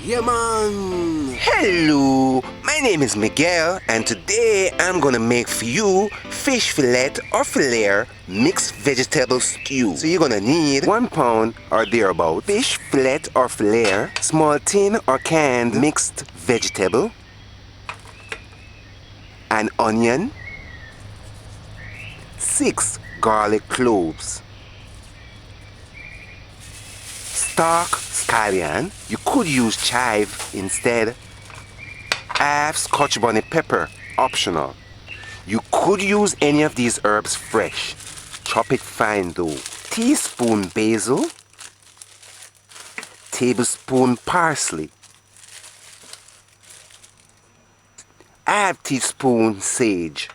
Yeah, man! Hello, my name is Miguel and today I'm gonna make for you fish fillet or fillet mixed vegetable stew. So you're gonna need 1 pound or thereabout fish fillet or fillet, small tin or canned mixed vegetable, an onion, 6 garlic cloves, stock scallion, you could use chive instead, half scotch bonnet pepper, optional. You could use any of these herbs fresh. Chop it fine though. Teaspoon basil, tablespoon parsley, half teaspoon sage,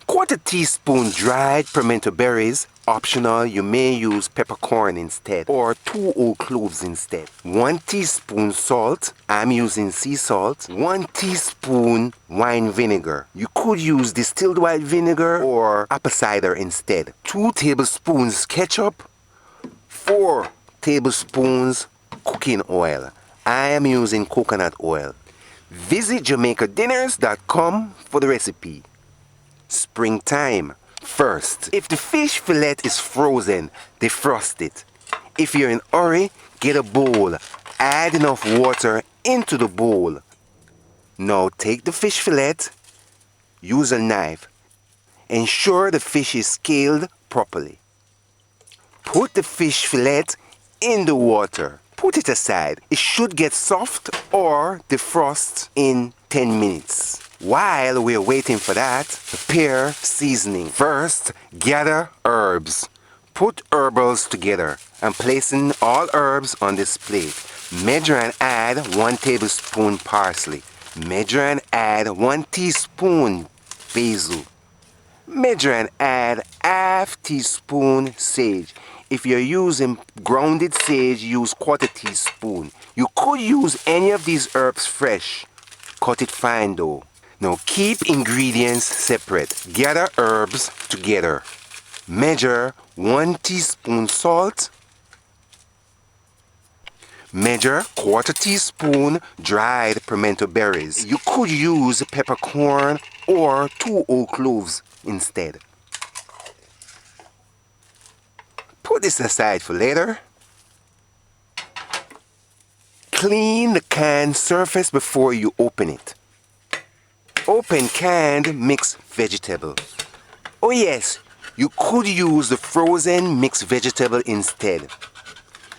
quarter teaspoon dried pimento berries, optional. You may use peppercorn instead or 2 whole cloves instead. 1 teaspoon salt, I'm using sea salt. 1 teaspoon wine vinegar. You could use distilled white vinegar or apple cider instead. 2 tablespoons ketchup, 4 tablespoons cooking oil. I am using coconut oil. Visit JamaicanDinners.com for the recipe. Springtime. First, if the fish fillet is frozen, defrost it. If you're in a hurry, get a bowl. Add enough water into the bowl. Now take the fish fillet, use a knife. Ensure the fish is scaled properly. Put the fish fillet in the water. Put it aside. It should get soft or defrost in 10 minutes. While we're waiting for that, prepare seasoning. First, gather herbs. Put herbals together and placing all herbs on this plate. Measure and add 1 tablespoon parsley. Measure and add 1 teaspoon basil. Measure and add half teaspoon sage. If you're using grounded sage, use quarter teaspoon. You could use any of these herbs fresh. Cut it fine though. Now keep ingredients separate. Gather herbs together. Measure 1 teaspoon salt. Measure quarter teaspoon dried pimento berries. You could use peppercorn or 2 whole cloves instead. Put this aside for later. Clean the can surface before you open it. Open canned mixed vegetable. Oh yes, you could use the frozen mixed vegetable instead.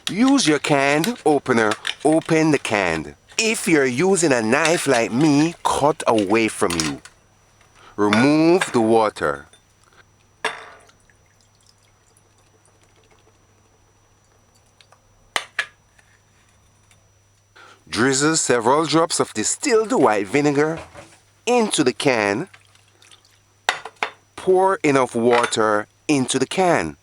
Use your canned opener, open the can. If you're using a knife like me, cut away from you. Remove the water. Drizzle several drops of distilled white vinegar into the can. Pour enough water into the can.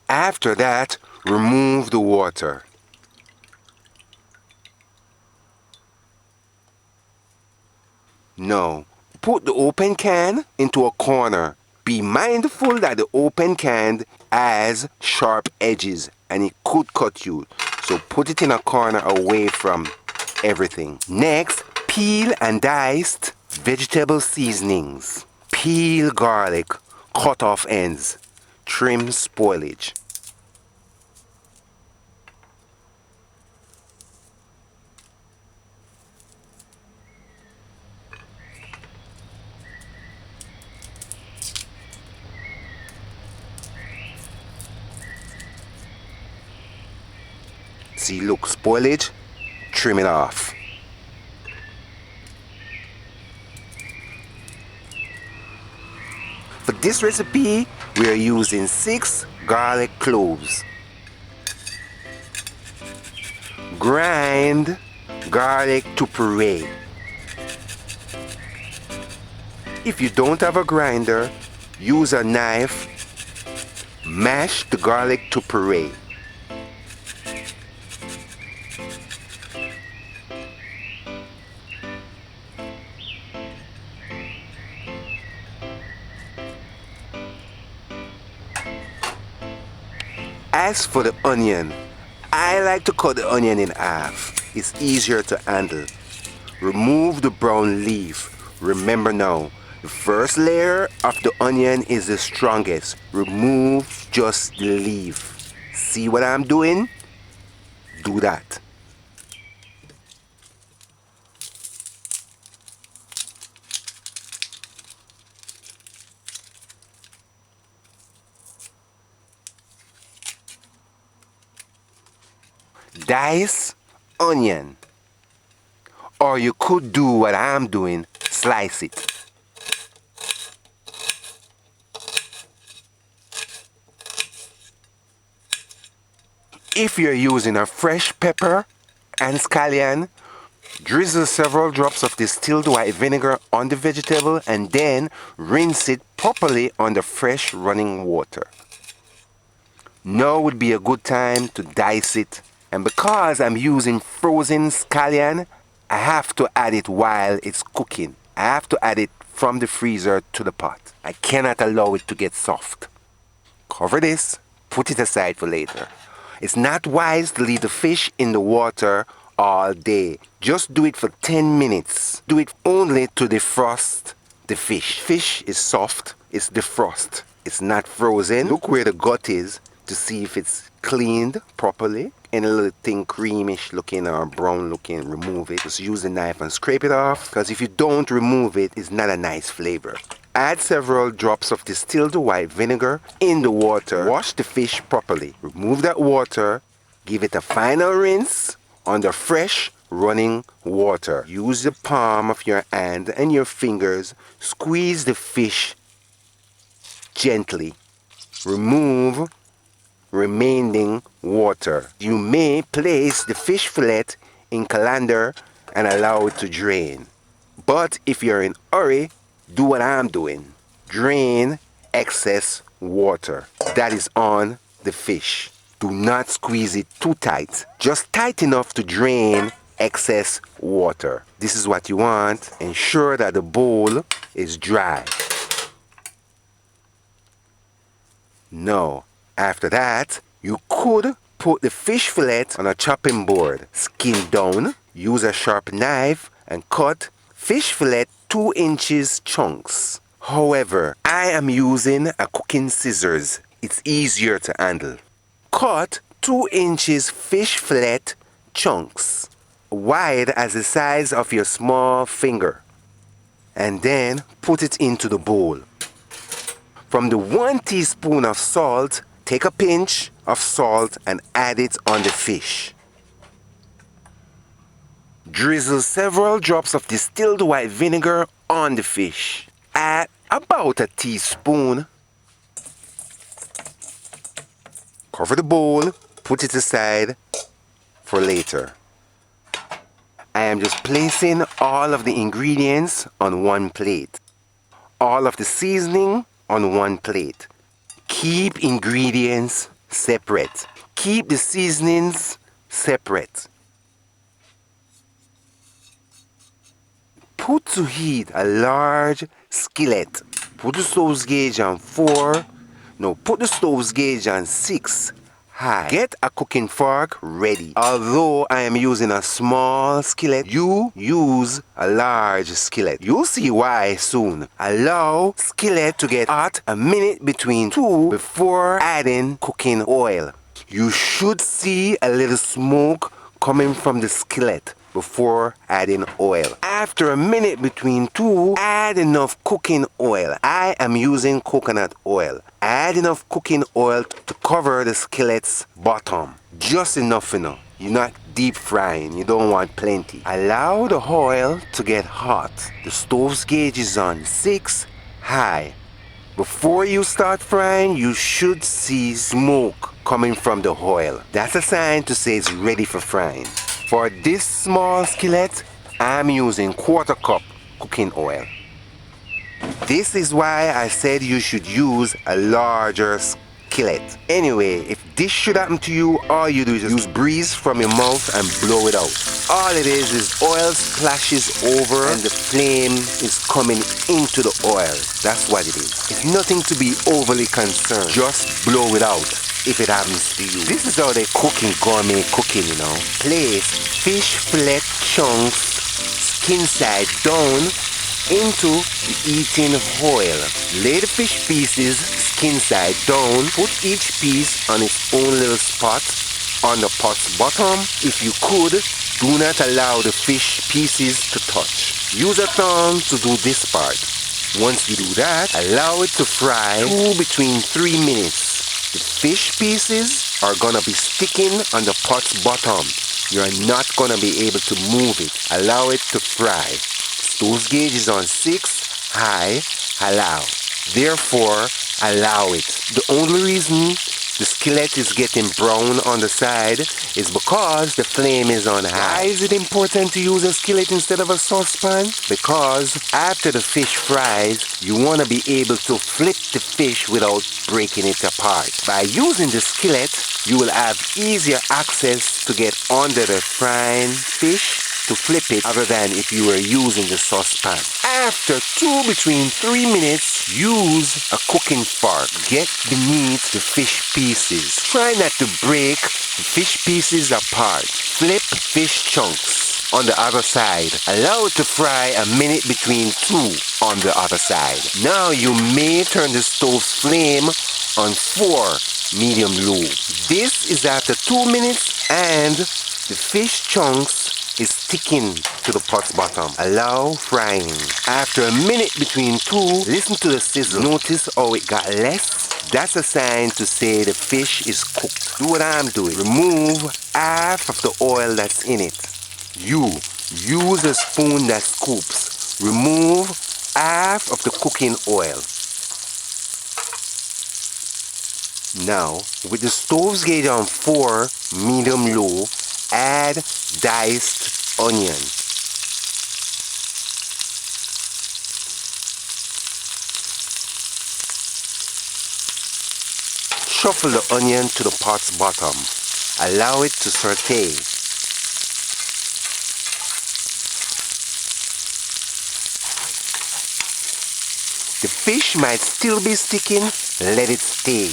After that, remove the water. Now, put the open can into a corner. Be mindful that the open can has sharp edges and it could cut you. So put it in a corner away from everything. Next, peel and diced vegetable seasonings. Peel garlic, cut off ends, trim spoilage. See, look, spoilage, trim it off. For this recipe, we are using 6 garlic cloves. Grind garlic to puree. If you don't have a grinder, use a knife. Mash the garlic to puree. As for the onion, I like to cut the onion in half. It's easier to handle. Remove the brown leaf. Remember now, the first layer of the onion is the strongest. Remove just the leaf. See what I'm doing? Do that. Dice onion. Or you could do what I'm doing, slice it. If you're using a fresh pepper and scallion, drizzle several drops of distilled white vinegar on the vegetable and then rinse it properly under fresh running water. Now would be a good time to dice it, and because I'm using frozen scallion, I have to add it while it's cooking. I have to add it from the freezer to the pot. I cannot allow it to get soft. Cover this, put it aside for later. It's not wise to leave the fish in the water all day. Just do it for 10 minutes. Do it only to defrost the fish. Fish is soft, it's defrost. It's not frozen. Look where the gut is to see if it's cleaned properly. Any little thing creamish looking or brown looking, remove it. Just use the knife and scrape it off, because if you don't remove it, it's not a nice flavor. Add several drops of distilled white vinegar in the water. Wash the fish properly. Remove that water. Give it a final rinse under fresh running water. Use the palm of your hand and your fingers. Squeeze the fish gently. Remove remaining water. You may place the fish fillet in colander and allow it to drain. But if you're in a hurry, do what I'm doing. Drain excess water that is on the fish. Do not squeeze it too tight. Just tight enough to drain excess water. This is what you want. Ensure that the bowl is dry. Now, after that, you could put the fish fillet on a chopping board. Skin down, use a sharp knife and cut fish fillet 2 inches chunks. However, I am using a cooking scissors. It's easier to handle. Cut 2 inches fish fillet chunks, wide as the size of your small finger, and then put it into the bowl. From the 1 teaspoon of salt, take a pinch of salt and add it on the fish. Drizzle several drops of distilled white vinegar on the fish. Add about a teaspoon. Cover the bowl, put it aside for later. I am just placing all of the ingredients on one plate. All of the seasoning on one plate. Keep ingredients separate. Keep the seasonings separate. Put to heat a large skillet. Put the stove gauge on 4. No, put the stove gauge on 6 high. Get a cooking fork ready. Although I am using a small skillet, you use a large skillet. You'll see why soon. Allow skillet to get hot a minute between 2 before adding cooking oil. You should see a little smoke coming from the skillet before adding oil. After a minute between 2, add enough cooking oil. I am using coconut oil. Add enough cooking oil to cover the skillet's bottom. Just enough. You're not deep frying. You don't want plenty. Allow the oil to get hot. The stove's gauge is on 6 high. Before you start frying, you should see smoke coming from the oil. That's a sign to say it's ready for frying. For this small skillet, I'm using 1/4 cup cooking oil. This is why I said you should use a larger skillet. Anyway, if this should happen to you, all you do is just use breeze from your mouth and blow it out. All it is oil splashes over and the flame is coming into the oil. That's what it is. It's nothing to be overly concerned. Just blow it out. if it happens to you. This is how they cook in gourmet cooking, you know. Place fish fillet chunks skin side down into the eating oil. Lay the fish pieces skin side down. Put each piece on its own little spot on the pot's bottom. If you could, do not allow the fish pieces to touch. Use a thumb to do this part. Once you do that, allow it to fry between 3 minutes. The fish pieces are gonna be sticking on the pot's bottom. You're not gonna be able to move it. Allow it to fry. Stove gauge is on 6, high, allow. Therefore, allow it. The only reason the skillet is getting brown on the side is because the flame is on high. Why is it important to use a skillet instead of a saucepan? Because after the fish fries, you want to be able to flip the fish without breaking it apart. By using the skillet, you will have easier access to get under the frying fish to flip it other than if you were using the saucepan. After between 3 minutes, use a cooking fork. Get beneath the fish pieces. Try not to break the fish pieces apart. Flip fish chunks on the other side. Allow it to fry a minute between 2 on the other side. Now you may turn the stove's flame on 4 medium low. This is after 2 minutes and the fish chunks is sticking to the pot's bottom. Allow frying. After a minute between 2, listen to the sizzle. Notice how it got less? That's a sign to say the fish is cooked. Do what I'm doing. Remove half of the oil that's in it. Use a spoon that scoops. Remove half of the cooking oil. Now, with the stove's gauge on 4, medium low, add diced onion. Shuffle the onion to the pot's bottom. Allow it to saute. The fish might still be sticking, let it stay.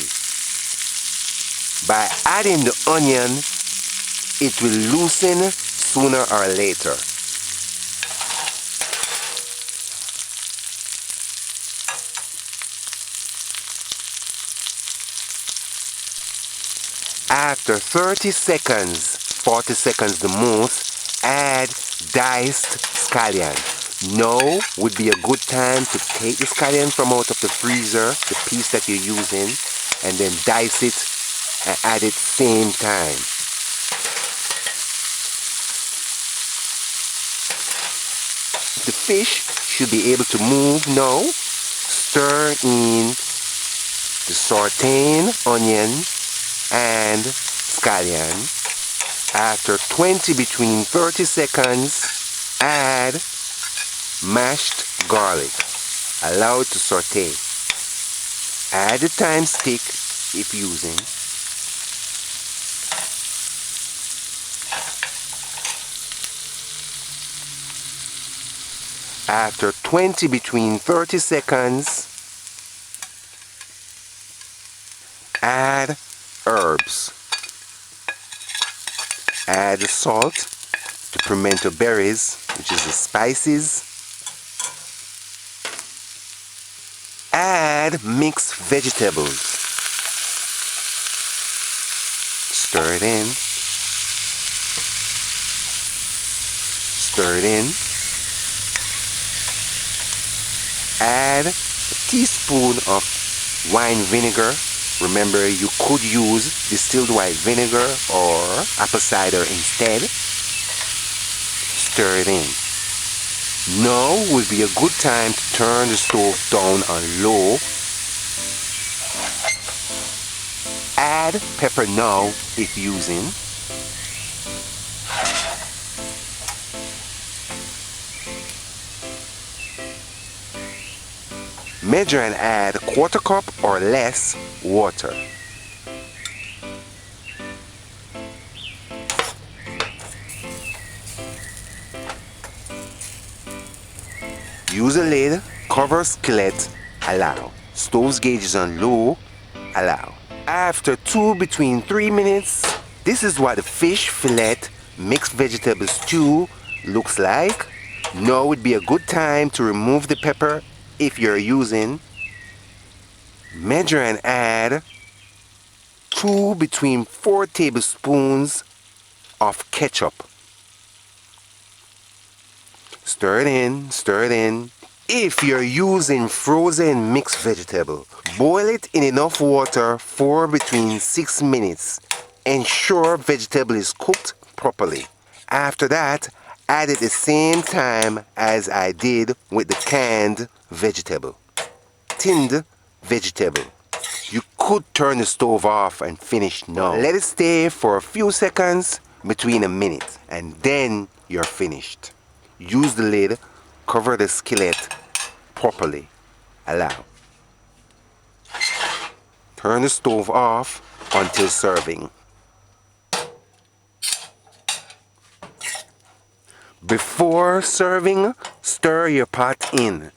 By adding the onion, it will loosen sooner or later. After 30 seconds, 40 seconds the most, add diced scallion. Now would be a good time to take the scallion from out of the freezer, the piece that you're using, and then dice it and add it same time. The fish should be able to move now. Stir in the sauteing onion and scallion. After between 30 seconds, add mashed garlic. Allow it to saute. Add the thyme stick if using. After between 30 seconds, add herbs. Add salt, the pimento berries, which is the spices. Add mixed vegetables. Stir it in. Stir it in. Add a teaspoon of wine vinegar. Remember, you could use distilled white vinegar or apple cider instead. Stir it in. Now would be a good time to turn the stove down on low. Add pepper now if using. Measure and add 1/4 cup or less water. Use a lid, cover skillet, allow. Stove's gauge is on low, allow. After 2 between 3 minutes, this is what the fish fillet mixed vegetable stew looks like. Now would be a good time to remove the pepper if you're using. Measure and add 2 between 4 tablespoons of ketchup. Stir it in, stir it in. If you're using frozen mixed vegetable, boil it in enough water for between 6 minutes. Ensure vegetable is cooked properly. After that, add it the same time as I did with the canned vegetable. Tinned vegetable. You could turn the stove off and finish now. Let it stay for a few seconds, between a minute, and then you're finished. Use the lid, cover the skillet properly. Allow. Turn the stove off until serving. Before serving, stir your pot in.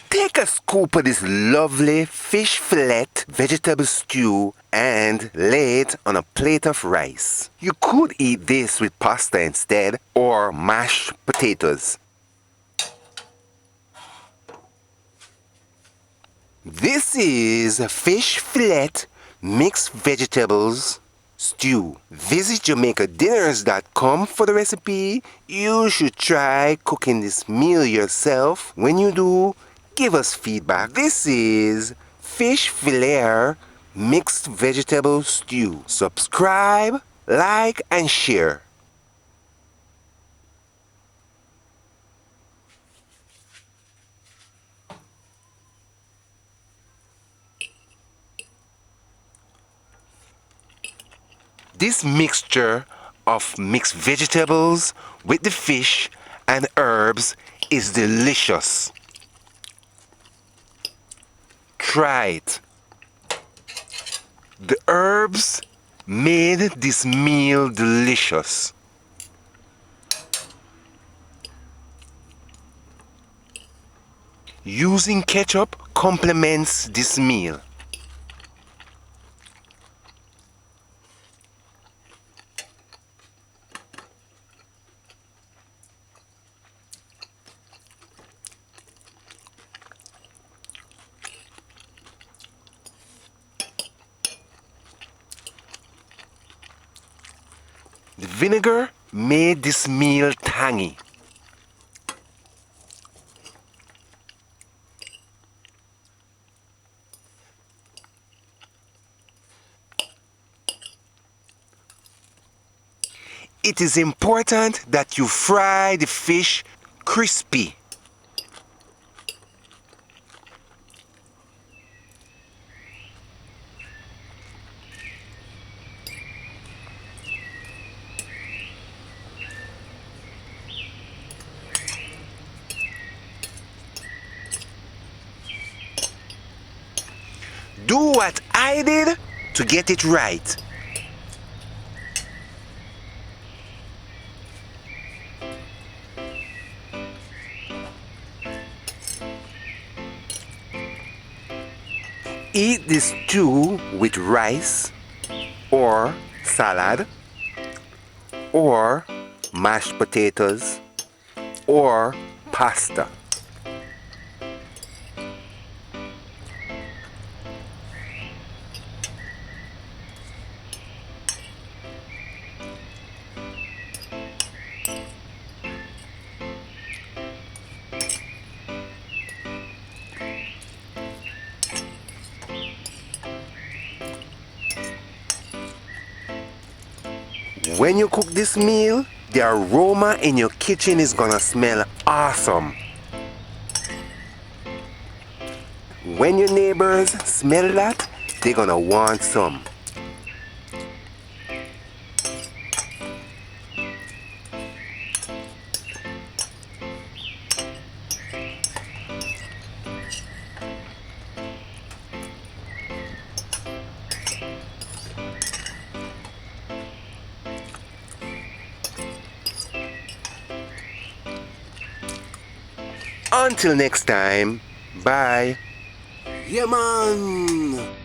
Take a scoop of this lovely fish fillet vegetable stew and lay it on a plate of rice. You could eat this with pasta instead or mashed potatoes. This is fish fillet mixed vegetables stew. Visit JamaicaDinners.com for the recipe. You should try cooking this meal yourself. When you do, give us feedback. This is fish fillet mixed vegetable stew. Subscribe, like, and share. This mixture of mixed vegetables with the fish and herbs is delicious. Try it. The herbs made this meal delicious. Using ketchup complements this meal. The vinegar made this meal tangy. It is important that you fry the fish crispy. Do what I did to get it right. Eat this stew with rice or salad or mashed potatoes or pasta. When you cook this meal, the aroma in your kitchen is gonna smell awesome. When your neighbors smell that, they're gonna want some. Until next time, Bye. Yeah, man.